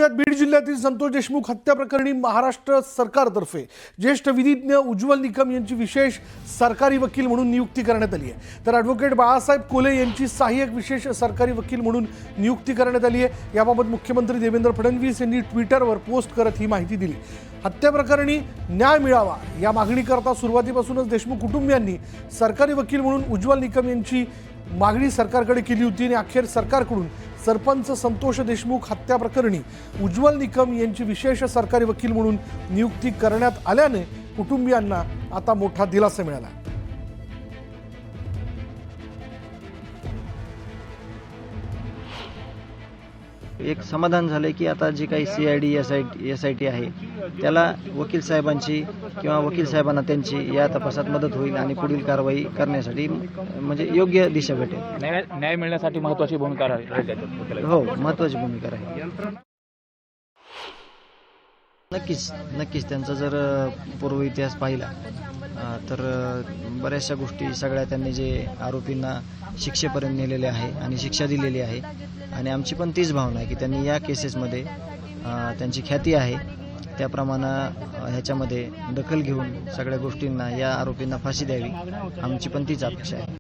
पाहुयात बीड जिल्ह्यातील संतोष देशमुख हत्या प्रकरणी महाराष्ट्र सरकारतर्फे ज्येष्ठ विधिज्ञ उज्ज्वल निकम यांची विशेष सरकारी वकील म्हणून नियुक्ती करण्यात आली आहे। तर ॲडव्होकेट बाळासाहेब कोले यांची सहाय्यक विशेष सरकारी वकील म्हणून नियुक्ती करण्यात आली आहे। याबाबत मुख्यमंत्री देवेंद्र फडणवीस यांनी ट्विटरवर पोस्ट करत ही माहिती दिली। हत्या प्रकरणी न्याय मिळावा या मागणीकरता सुरुवातीपासूनच देशमुख कुटुंबियांनी सरकारी वकील म्हणून उज्ज्वल निकम यांची मागणी सरकारकडे केली होती आणि अखेर सरकारकडून सरपंच संतोष देशमुख हत्या प्रकरणी उज्ज्वल निकम यांची विशेष सरकारी वकील म्हणून नियुक्ती करण्यात आल्याने कुटुंबियांना आता मोठा दिलासा मिळाला। एक समाधान झाले की आता जी काही CID SIT आहे त्याला वकील साहेबांची किंवा वकील साहेबांना त्यांची या तपासात मदत होईल आणि पुढील कारवाई करण्यासाठी म्हणजे योग्य दिशा भेटेल। न्याय मिळण्यासाठी महत्त्वाची भूमिका राहील। हो, महत्त्वाची भूमिका राहील। नक्कीच त्यांचा जर पूर्व इतिहास पाहिला तर बऱ्याचशा गोष्टी सगळ्या त्यांनी जे आरोपींना शिक्षेपर्यंत नेलेले आहे आणि शिक्षा दिलेली आहे आणि आमची पण तीच भावना आहे की त्यांनी या केसेसमध्ये त्यांची ख्याती आहे त्याप्रमाणे ह्याच्यामध्ये दखल घेऊन सगळ्या गोष्टींना या आरोपींना फाशी द्यावी, आमची पण तीच अपेक्षा आहे।